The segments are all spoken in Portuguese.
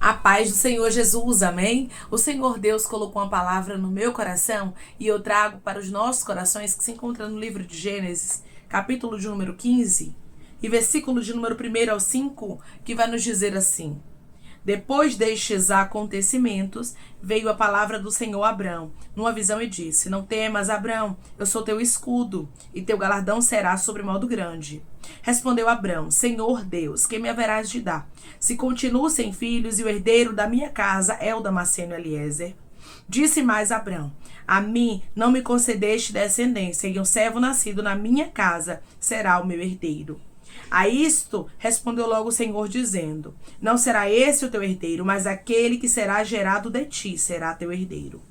A paz do Senhor Jesus, amém? O Senhor Deus colocou uma palavra no meu coração e eu trago para os nossos corações que se encontra no livro de Gênesis, capítulo de número 15 e versículo de número 1 ao 5, que vai nos dizer assim: Depois destes acontecimentos, veio a palavra do Senhor a Abrão, numa visão, e disse: Não temas, Abrão, eu sou teu escudo, e teu galardão será sobremodo grande. Respondeu Abrão: Senhor Deus, que me haverás de dar? Se continuo sem filhos, e o herdeiro da minha casa é o Damasceno Eliezer. Disse mais Abrão: A mim não me concedeste descendência, e um servo nascido na minha casa será o meu herdeiro. A isto respondeu logo o Senhor, dizendo: Não será esse o teu herdeiro, mas aquele que será gerado de ti será teu herdeiro.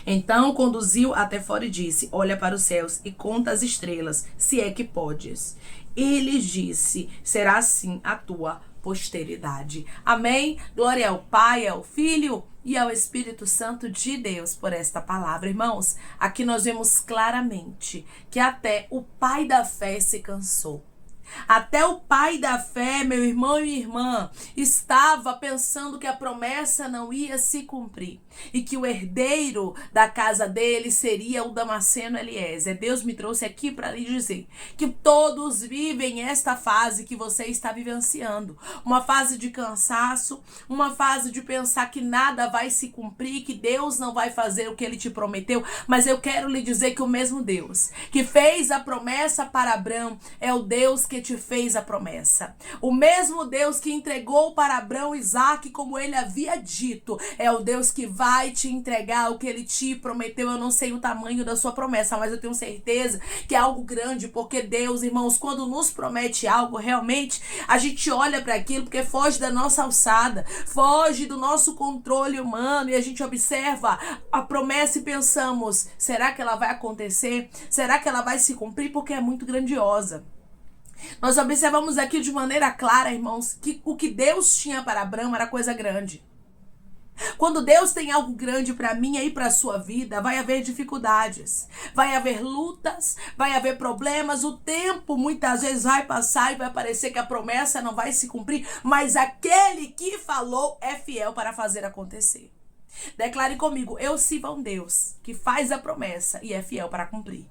Então conduziu até fora e disse: Olha para os céus e conta as estrelas, se é que podes. E lhes disse: Será assim a tua posteridade. Amém? Glória ao Pai, ao Filho e ao Espírito Santo de Deus por esta palavra. Irmãos, aqui nós vemos claramente que até o pai da fé se cansou. Até o pai da fé, meu irmão e minha irmã, estava pensando que a promessa não ia se cumprir e que o herdeiro da casa dele seria o Damasceno Eliezer. Deus me trouxe aqui para lhe dizer que todos vivem esta fase que você está vivenciando, uma fase de cansaço, uma fase de pensar que nada vai se cumprir, que Deus não vai fazer o que ele te prometeu. Mas eu quero lhe dizer que o mesmo Deus que fez a promessa para Abrão é o Deus que te fez a promessa. O mesmo Deus que entregou para Abrão Isaac, como ele havia dito, é o Deus que vai te entregar o que ele te prometeu. Eu não sei o tamanho da sua promessa, mas eu tenho certeza que é algo grande, porque Deus, irmãos, quando nos promete algo, realmente a gente olha para aquilo porque foge da nossa alçada, foge do nosso controle humano, e a gente observa a promessa e pensamos: será que ela vai acontecer? Será que ela vai se cumprir? Porque é muito grandiosa. Nós observamos aqui de maneira clara, irmãos, que o que Deus tinha para Abrão era coisa grande. Quando Deus tem algo grande para mim e para a sua vida, vai haver dificuldades, vai haver lutas, vai haver problemas. O tempo muitas vezes vai passar e vai parecer que a promessa não vai se cumprir, mas aquele que falou é fiel para fazer acontecer. Declare comigo: eu sirvo a um Deus que faz a promessa e é fiel para cumprir.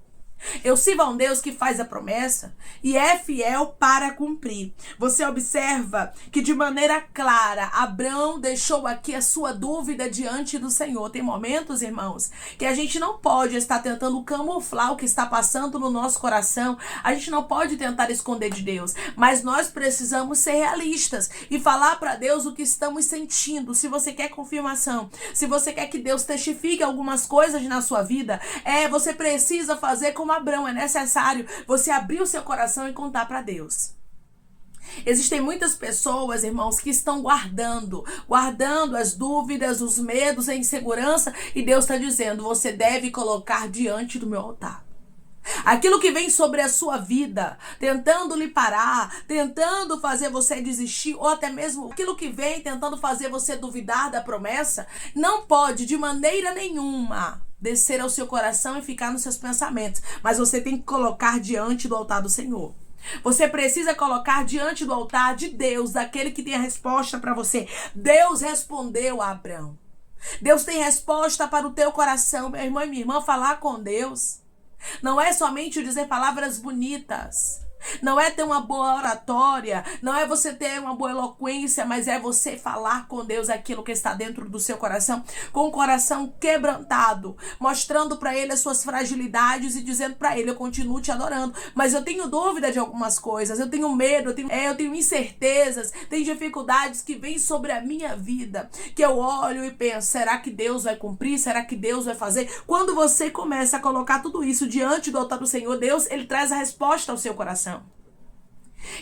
Eu sirvo a um Deus que faz a promessa e é fiel para cumprir. Você observa que de maneira clara Abrão deixou aqui a sua dúvida diante do Senhor. Tem momentos, irmãos, que a gente não pode estar tentando camuflar o que está passando no nosso coração. A gente não pode tentar esconder de Deus, mas nós precisamos ser realistas e falar para Deus o que estamos sentindo. Se você quer confirmação, se você quer que Deus testifique algumas coisas na sua vida, você precisa fazer como Abrão. É necessário você abrir o seu coração e contar para Deus. Existem muitas pessoas, irmãos, que estão guardando as dúvidas, os medos, a insegurança, e Deus está dizendo: você deve colocar diante do meu altar. Aquilo que vem sobre a sua vida, tentando lhe parar, tentando fazer você desistir, ou até mesmo aquilo que vem tentando fazer você duvidar da promessa, não pode de maneira nenhuma descer ao seu coração e ficar nos seus pensamentos, mas você tem que colocar diante do altar do Senhor. Você precisa colocar diante do altar de Deus, daquele que tem a resposta para você. Deus respondeu a Abrão. Deus tem resposta para o teu coração, meu irmão e minha irmã. Falar com Deus não é somente dizer palavras bonitas, não é ter uma boa oratória, não é você ter uma boa eloquência, mas é você falar com Deus aquilo que está dentro do seu coração, com o coração quebrantado, mostrando para Ele as suas fragilidades e dizendo para Ele: eu continuo te adorando, mas eu tenho dúvida de algumas coisas, eu tenho medo, eu tenho incertezas, tem dificuldades que vêm sobre a minha vida, que eu olho e penso: será que Deus vai cumprir? Será que Deus vai fazer? Quando você começa a colocar tudo isso diante do altar do Senhor, Deus, Ele traz a resposta ao seu coração.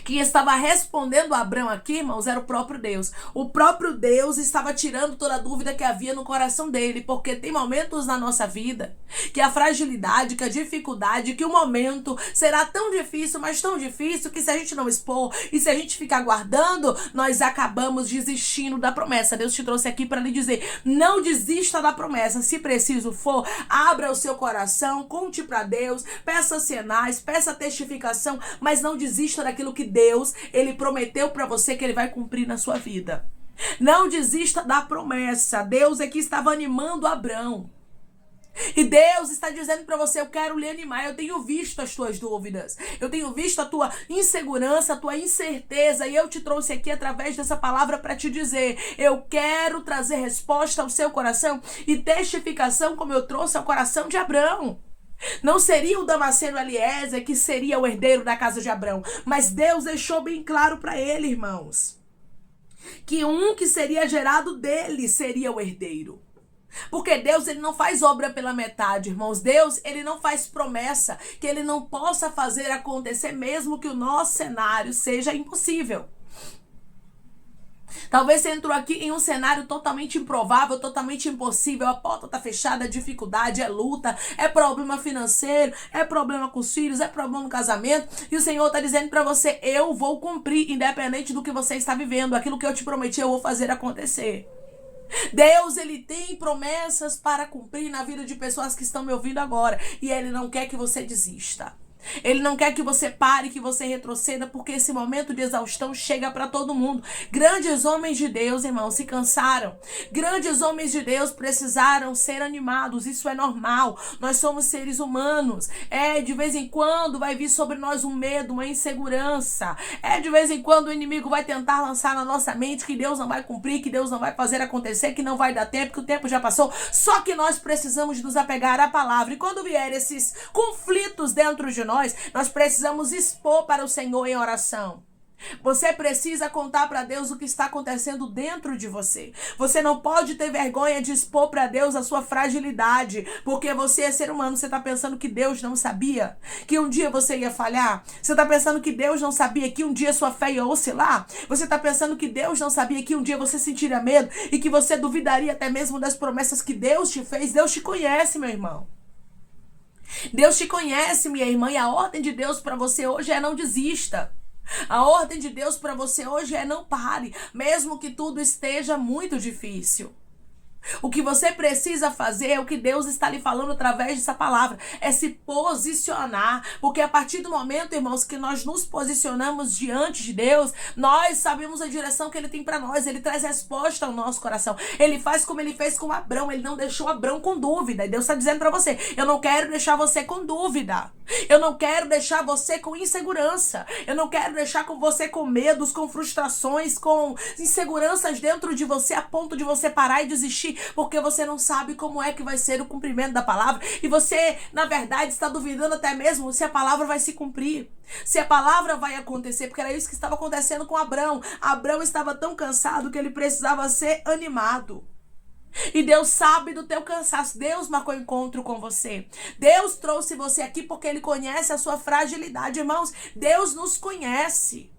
Quem estava respondendo a Abrão aqui, irmãos, era o próprio Deus. O próprio Deus estava tirando toda a dúvida que havia no coração dele, porque tem momentos na nossa vida que a fragilidade, que a dificuldade, que o momento será tão difícil, mas tão difícil, que se a gente não expor e se a gente ficar guardando, nós acabamos desistindo da promessa. Deus te trouxe aqui para lhe dizer: não desista da promessa. Se preciso for, abra o seu coração, conte para Deus, peça sinais, peça testificação, mas não desista daquilo que Deus, Ele prometeu para você que Ele vai cumprir na sua vida. Não desista da promessa. Deus aqui estava animando Abrão. E Deus está dizendo para você: eu quero lhe animar, eu tenho visto as tuas dúvidas, eu tenho visto a tua insegurança, a tua incerteza, e eu te trouxe aqui através dessa palavra para te dizer: eu quero trazer resposta ao seu coração e testificação como eu trouxe ao coração de Abrão. Não seria o Damasceno Eliezer que seria o herdeiro da casa de Abrão, mas Deus deixou bem claro para ele, irmãos, que um que seria gerado dele seria o herdeiro. Porque Deus, ele não faz obra pela metade, irmãos. Deus, ele não faz promessa que ele não possa fazer acontecer, mesmo que o nosso cenário seja impossível. Talvez você entrou aqui em um cenário totalmente improvável, totalmente impossível. A porta está fechada, é dificuldade, é luta, é problema financeiro, é problema com os filhos, é problema no casamento. E o Senhor está dizendo para você: eu vou cumprir, independente do que você está vivendo. Aquilo que eu te prometi, eu vou fazer acontecer. Deus, ele tem promessas para cumprir na vida de pessoas que estão me ouvindo agora. E ele não quer que você desista. Ele não quer que você pare, que você retroceda, porque esse momento de exaustão chega para todo mundo. Grandes homens de Deus, irmãos, se cansaram. Grandes homens de Deus precisaram ser animados. Isso é normal. Nós somos seres humanos. De vez em quando vai vir sobre nós um medo, uma insegurança. De vez em quando o inimigo vai tentar lançar na nossa mente que Deus não vai cumprir, que Deus não vai fazer acontecer, que não vai dar tempo, que o tempo já passou. Só que nós precisamos nos apegar à palavra. E quando vier esses conflitos dentro de nós precisamos expor para o Senhor em oração. Você precisa contar para Deus o que está acontecendo dentro de você. Você não pode ter vergonha de expor para Deus a sua fragilidade, porque você é ser humano. Você está pensando que Deus não sabia que um dia você ia falhar? Você está pensando que Deus não sabia que um dia sua fé ia oscilar? Você está pensando que Deus não sabia que um dia você sentiria medo e que você duvidaria até mesmo das promessas que Deus te fez? Deus te conhece, meu irmão. Deus te conhece, minha irmã, e a ordem de Deus para você hoje é: não desista. A ordem de Deus para você hoje é: não pare, mesmo que tudo esteja muito difícil. O que você precisa fazer é o que Deus está lhe falando através dessa palavra, é se posicionar, porque a partir do momento, irmãos, que nós nos posicionamos diante de Deus, nós sabemos a direção que Ele tem para nós. Ele traz resposta ao nosso coração. Ele faz como Ele fez com Abrão. Ele não deixou Abrão com dúvida. E Deus está dizendo para você: eu não quero deixar você com dúvida. Eu não quero deixar você com insegurança. Eu não quero deixar com você com medos, com frustrações, com inseguranças dentro de você, a ponto de você parar e desistir, porque você não sabe como é que vai ser o cumprimento da palavra. E você, na verdade, está duvidando até mesmo se a palavra vai se cumprir, se a palavra vai acontecer, porque era isso que estava acontecendo com Abrão. Abrão estava tão cansado que ele precisava ser animado. E Deus sabe do teu cansaço. Deus marcou encontro com você. Deus trouxe você aqui porque Ele conhece a sua fragilidade. Irmãos, Deus nos conhece.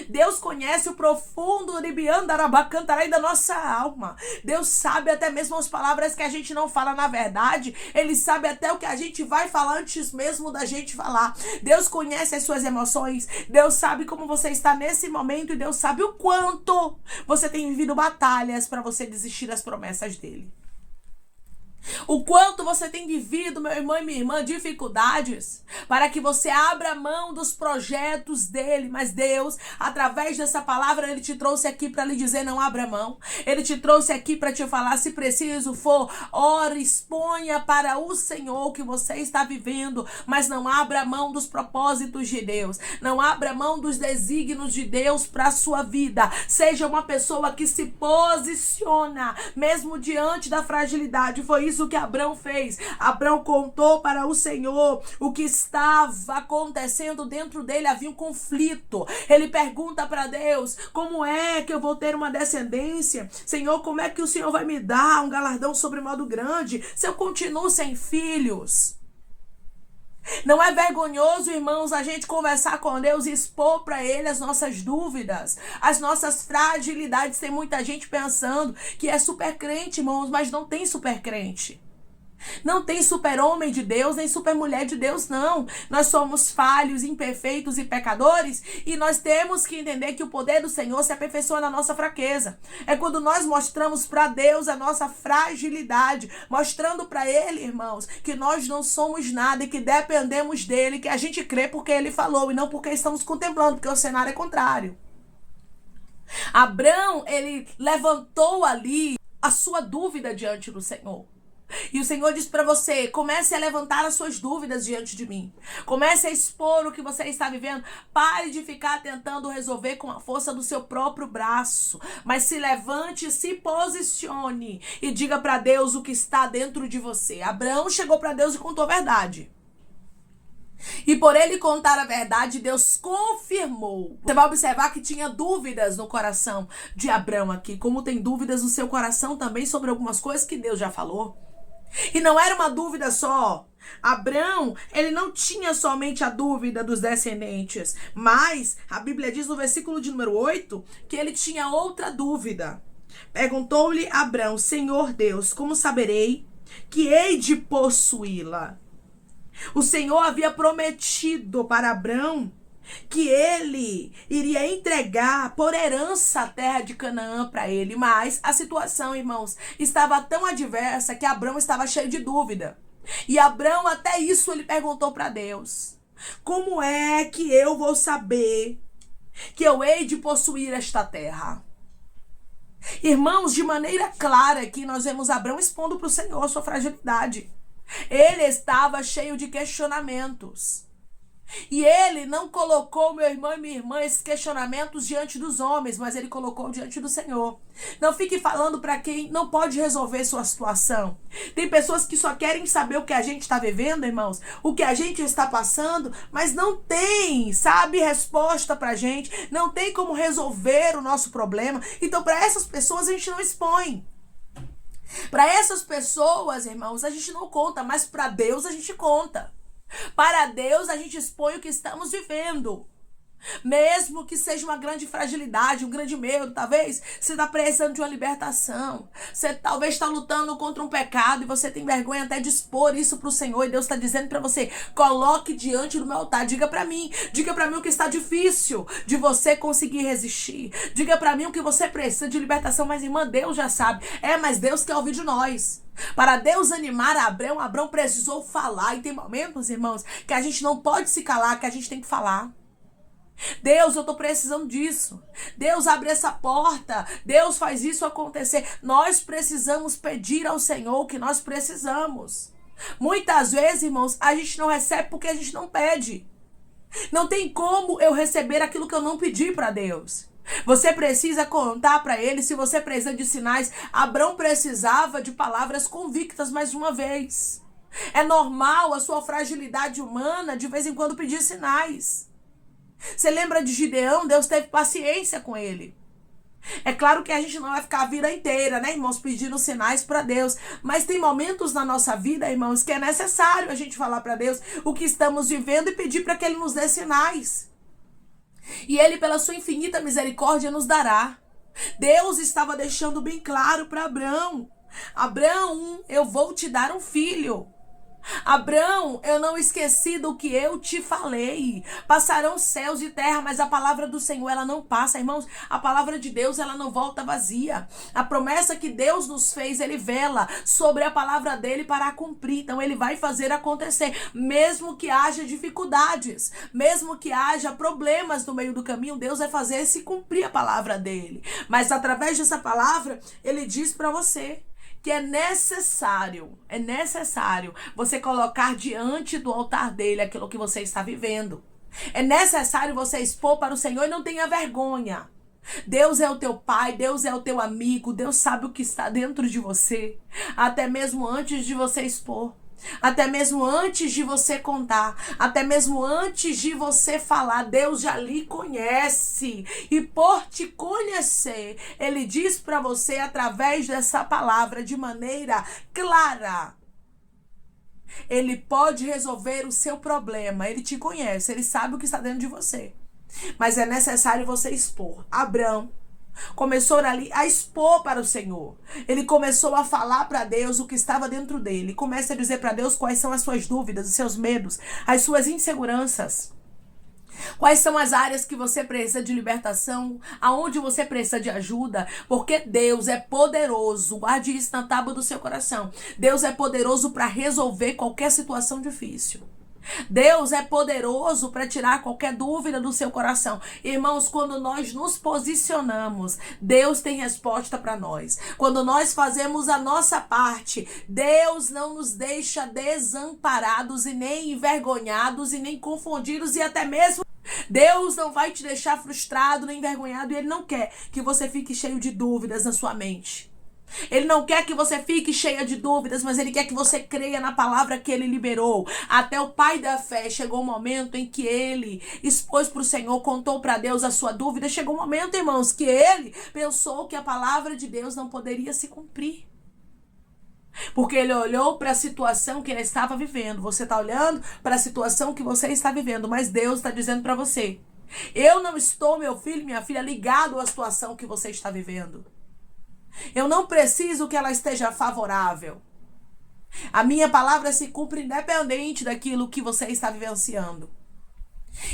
Deus conhece o profundo ribiandarabacantarai da nossa alma. Deus sabe até mesmo as palavras que a gente não fala na verdade. Ele sabe até o que a gente vai falar antes mesmo da gente falar. Deus conhece as suas emoções. Deus sabe como você está nesse momento. E Deus sabe o quanto você tem vivido batalhas para você desistir das promessas dele. O quanto você tem vivido, meu irmão e minha irmã, dificuldades para que você abra mão dos projetos dele. Mas Deus, através dessa palavra, Ele te trouxe aqui para lhe dizer: não abra mão. Ele te trouxe aqui para te falar: se preciso for, ore, exponha para o Senhor o que você está vivendo, mas não abra mão dos propósitos de Deus. Não abra mão dos desígnios de Deus para a sua vida. Seja uma pessoa que se posiciona, mesmo diante da fragilidade. Foi isso que Abrão fez. Abrão contou para o Senhor o que estava acontecendo dentro dele. Havia um conflito. Ele pergunta para Deus: como é que eu vou ter uma descendência? Senhor, como é que o Senhor vai me dar um galardão sobremodo grande se eu continuo sem filhos? Não é vergonhoso, irmãos, a gente conversar com Deus e expor para Ele as nossas dúvidas, as nossas fragilidades? Tem muita gente pensando que é super crente, irmãos, mas não tem super crente. Não tem super homem de Deus, nem super mulher de Deus, não. Nós somos falhos, imperfeitos e pecadores, e nós temos que entender que o poder do Senhor se aperfeiçoa na nossa fraqueza. É quando nós mostramos para Deus a nossa fragilidade, mostrando para Ele, irmãos, que nós não somos nada e que dependemos dEle, que a gente crê porque Ele falou e não porque estamos contemplando, porque o cenário é contrário. Abrão, ele levantou ali a sua dúvida diante do Senhor. E o Senhor diz para você: comece a levantar as suas dúvidas diante de mim. Comece a expor o que você está vivendo. Pare de ficar tentando resolver com a força do seu próprio braço. Mas se levante, se posicione e diga para Deus o que está dentro de você. Abraão chegou para Deus e contou a verdade. E por ele contar a verdade, Deus confirmou. Você vai observar que tinha dúvidas no coração de Abrão aqui, como tem dúvidas no seu coração também sobre algumas coisas que Deus já falou. E não era uma dúvida só. Abrão, ele não tinha somente a dúvida dos descendentes, mas a Bíblia diz no versículo de número 8 que ele tinha outra dúvida. Perguntou-lhe Abrão: Senhor Deus, como saberei que hei de possuí-la? O Senhor havia prometido para Abrão que ele iria entregar por herança a terra de Canaã para ele. Mas a situação, irmãos, estava tão adversa que Abrão estava cheio de dúvida. E Abrão, até isso, ele perguntou para Deus: como é que eu vou saber que eu hei de possuir esta terra? Irmãos, de maneira clara aqui nós vemos Abrão expondo para o Senhor a sua fragilidade. Ele estava cheio de questionamentos. E ele não colocou, meu irmão e minha irmã, esses questionamentos diante dos homens, mas ele colocou diante do Senhor. Não fique falando para quem não pode resolver sua situação. Tem pessoas que só querem saber o que a gente está vivendo, irmãos, o que a gente está passando, mas não tem, sabe, resposta pra gente, não tem como resolver o nosso problema. Então, para essas pessoas, a gente não expõe. Para essas pessoas, irmãos, a gente não conta, mas para Deus a gente conta. Para Deus a gente expõe o que estamos vivendo. Mesmo que seja uma grande fragilidade, um grande medo, talvez você está precisando de uma libertação. Você talvez está lutando contra um pecado e você tem vergonha até de expor isso para o Senhor. E Deus está dizendo para você: coloque diante do meu altar. Diga para mim o que está difícil de você conseguir resistir. Diga para mim o que você precisa de libertação. Mas irmã, Deus já sabe. Mas Deus quer ouvir de nós. Para Deus animar Abrão precisou falar. E tem momentos, irmãos, que a gente não pode se calar, que a gente tem que falar. Deus, eu tô precisando disso. Deus, abre essa porta. Deus, faz isso acontecer. Nós precisamos pedir ao Senhor o que nós precisamos. Muitas vezes, irmãos, a gente não recebe porque a gente não pede. Não tem como eu receber aquilo que eu não pedi para Deus. Você precisa contar para ele se você precisa de sinais. Abrão precisava de palavras convictas mais uma vez. É normal a sua fragilidade humana de vez em quando pedir sinais. Você lembra de Gideão? Deus teve paciência com ele. É claro que a gente não vai ficar a vida inteira, né, irmãos, pedindo sinais para Deus. Mas tem momentos na nossa vida, irmãos, que é necessário a gente falar para Deus o que estamos vivendo e pedir para que Ele nos dê sinais. E Ele, pela sua infinita misericórdia, nos dará. Deus estava deixando bem claro para Abrão: Abrão, eu vou te dar um filho. Abrão, eu não esqueci do que eu te falei. Passarão céus e terra, mas a palavra do Senhor, ela não passa, irmãos. A palavra de Deus, ela não volta vazia. A promessa que Deus nos fez, Ele vela sobre a palavra dele para cumprir. Então Ele vai fazer acontecer, mesmo que haja dificuldades, mesmo que haja problemas no meio do caminho, Deus vai fazer se cumprir a palavra dele. Mas através dessa palavra, Ele diz para você que é necessário você colocar diante do altar dele aquilo que você está vivendo. É necessário você expor para o Senhor e não tenha vergonha. Deus é o teu pai, Deus é o teu amigo, Deus sabe o que está dentro de você, até mesmo antes de você expor. Até mesmo antes de você contar, até mesmo antes de você falar, Deus já lhe conhece. E por te conhecer, Ele diz para você através dessa palavra de maneira clara. Ele pode resolver o seu problema. Ele te conhece, Ele sabe o que está dentro de você. Mas é necessário você expor. Abrão começou ali a expor para o Senhor. Ele começou a falar para Deus o que estava dentro dele. Começa a dizer para Deus quais são as suas dúvidas, os seus medos, as suas inseguranças. Quais são as áreas que você precisa de libertação, aonde você precisa de ajuda, porque Deus é poderoso. Guarde isso na tábua do seu coração. Deus é poderoso para resolver qualquer situação difícil. Deus é poderoso para tirar qualquer dúvida do seu coração. Irmãos, quando nós nos posicionamos, Deus tem resposta para nós. Quando nós fazemos a nossa parte, Deus não nos deixa desamparados e nem envergonhados e nem confundidos e até mesmo Deus não vai te deixar frustrado nem envergonhado e Ele não quer que você fique cheio de dúvidas na sua mente. Ele não quer que você fique cheia de dúvidas, mas Ele quer que você creia na palavra que Ele liberou. Até o pai da fé chegou um momento em que ele expôs para o Senhor, contou para Deus a sua dúvida. Chegou um momento, irmãos, que ele pensou que a palavra de Deus não poderia se cumprir. Porque ele olhou para a situação que ele estava vivendo. Você está olhando para a situação que você está vivendo, mas Deus está dizendo para você: eu não estou, meu filho, minha filha, ligado à situação que você está vivendo. Eu não preciso que ela esteja favorável. A minha palavra se cumpre independente daquilo que você está vivenciando.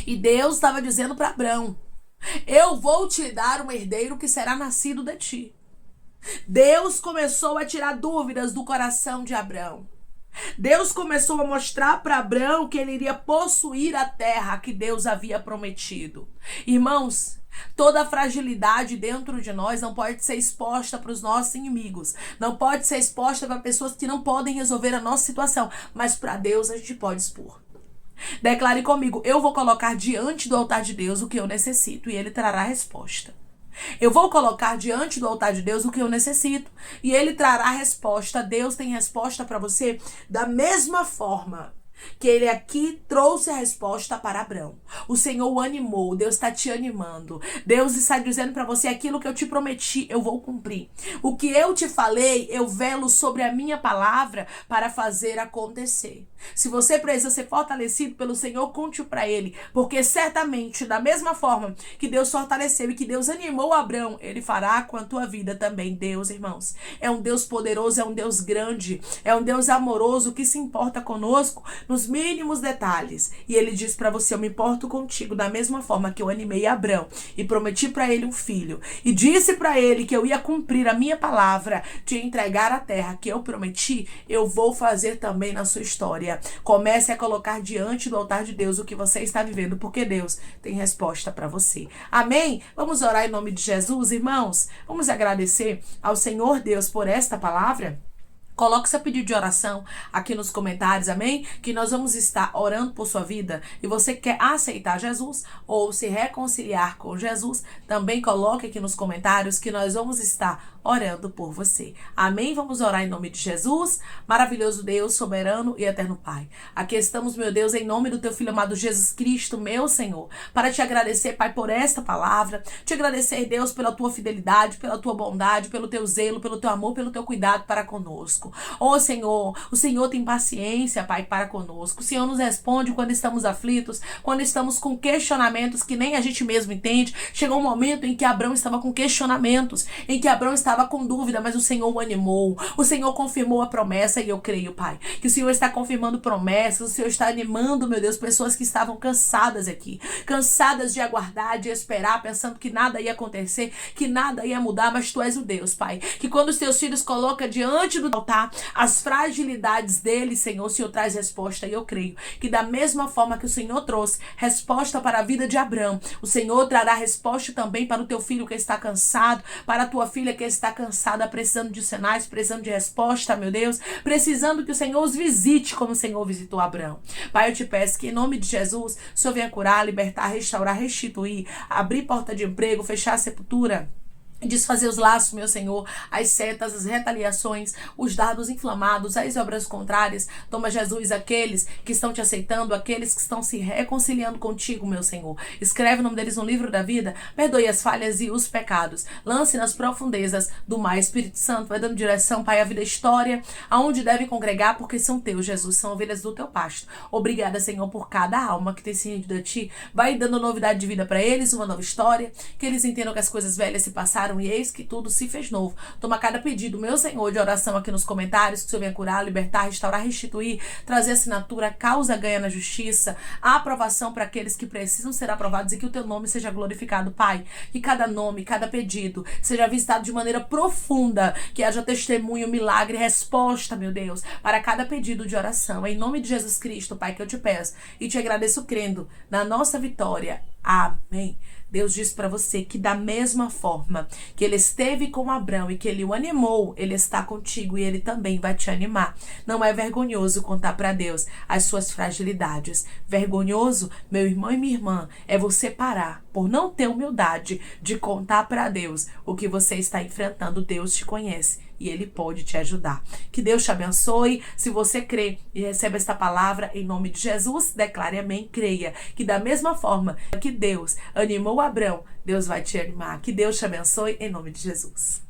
E Deus estava dizendo para Abrão: eu vou te dar um herdeiro que será nascido de ti. Deus começou a tirar dúvidas do coração de Abrão. Deus começou a mostrar para Abrão que ele iria possuir a terra que Deus havia prometido. Irmãos, toda a fragilidade dentro de nós não pode ser exposta para os nossos inimigos. Não pode ser exposta para pessoas que não podem resolver a nossa situação. Mas para Deus a gente pode expor. Declare comigo: eu vou colocar diante do altar de Deus o que eu necessito e Ele trará a resposta. Eu vou colocar diante do altar de Deus o que eu necessito e Ele trará a resposta. Deus tem resposta para você da mesma forma que Ele aqui trouxe a resposta para Abrão. O Senhor o animou. Deus está te animando. Deus está dizendo para você: aquilo que eu te prometi, eu vou cumprir. O que eu te falei, eu velo sobre a minha palavra para fazer acontecer. Se você precisa ser fortalecido pelo Senhor, conte para Ele, porque certamente, da mesma forma que Deus fortaleceu e que Deus animou Abrão, Ele fará com a tua vida também. Deus, irmãos, é um Deus poderoso, é um Deus grande, é um Deus amoroso que se importa conosco nos mínimos detalhes. E Ele diz para você: eu me importo contigo da mesma forma que eu animei Abrão e prometi para ele um filho e disse para ele que eu ia cumprir a minha palavra de entregar a terra que eu prometi. Eu vou fazer também na sua história. Comece a colocar diante do altar de Deus o que você está vivendo, porque Deus tem resposta para você. Amém? Vamos orar em nome de Jesus, irmãos? Vamos agradecer ao Senhor Deus por esta palavra? Coloque seu pedido de oração aqui nos comentários, amém? Que nós vamos estar orando por sua vida. E você quer aceitar Jesus ou se reconciliar com Jesus, também coloque aqui nos comentários que nós vamos estar orando por você. Amém? Vamos orar em nome de Jesus. Maravilhoso Deus, soberano e eterno Pai. Aqui estamos, meu Deus, em nome do teu Filho amado Jesus Cristo, meu Senhor, para te agradecer, Pai, por esta palavra. Te agradecer, Deus, pela tua fidelidade, pela tua bondade, pelo teu zelo, pelo teu amor, pelo teu cuidado para conosco. Oh, Senhor, o Senhor tem paciência, Pai, para conosco. O Senhor nos responde quando estamos aflitos, quando estamos com questionamentos que nem a gente mesmo entende. Chegou um momento em que Abrão estava com questionamentos, em que Abrão estava com dúvida, mas o Senhor o animou. O Senhor confirmou a promessa e eu creio, Pai, que o Senhor está confirmando promessas, o Senhor está animando, meu Deus, pessoas que estavam cansadas aqui, cansadas de aguardar, de esperar, pensando que nada ia acontecer, que nada ia mudar, mas Tu és o Deus, Pai, que quando os Teus filhos colocam diante do altar as fragilidades deles, Senhor, o Senhor traz resposta. E eu creio que da mesma forma que o Senhor trouxe resposta para a vida de Abrão, o Senhor trará resposta também para o teu filho que está cansado, para a tua filha que está cansada, precisando de sinais, precisando de resposta, meu Deus, precisando que o Senhor os visite como o Senhor visitou Abrão. Pai, eu te peço que em nome de Jesus, o Senhor venha curar, libertar, restaurar, restituir, abrir porta de emprego, fechar a sepultura, desfazer os laços, meu Senhor, as setas, as retaliações, os dardos inflamados, as obras contrárias. Toma, Jesus, aqueles que estão te aceitando, aqueles que estão se reconciliando contigo, meu Senhor. Escreve o nome deles no livro da vida, perdoe as falhas e os pecados. Lance nas profundezas do mar. Espírito Santo, vai dando direção, Pai, à vida, história, aonde deve congregar, porque são teus, Jesus, são ovelhas do teu pasto. Obrigada, Senhor, por cada alma que tem se rendido a ti. Vai dando novidade de vida para eles, uma nova história, que eles entendam que as coisas velhas se passaram passaram e eis que tudo se fez novo. Toma cada pedido, meu Senhor, de oração aqui nos comentários, que o Senhor venha curar, libertar, restaurar, restituir, trazer assinatura, causa ganha na justiça, a aprovação para aqueles que precisam ser aprovados e que o teu nome seja glorificado, Pai. Que cada nome, cada pedido seja visitado de maneira profunda, que haja testemunho, milagre, resposta, meu Deus, para cada pedido de oração. Em nome de Jesus Cristo, Pai, que eu te peço e te agradeço crendo na nossa vitória. Amém. Deus diz para você que da mesma forma que ele esteve com Abraão e que ele o animou, ele está contigo e ele também vai te animar. Não é vergonhoso contar para Deus as suas fragilidades. Vergonhoso, meu irmão e minha irmã, é você parar por não ter humildade de contar para Deus o que você está enfrentando. Deus te conhece e ele pode te ajudar. Que Deus te abençoe. Se você crê e recebe esta palavra em nome de Jesus, declare amém, creia. Que da mesma forma que Deus animou Abraão, Deus vai te animar. Que Deus te abençoe em nome de Jesus.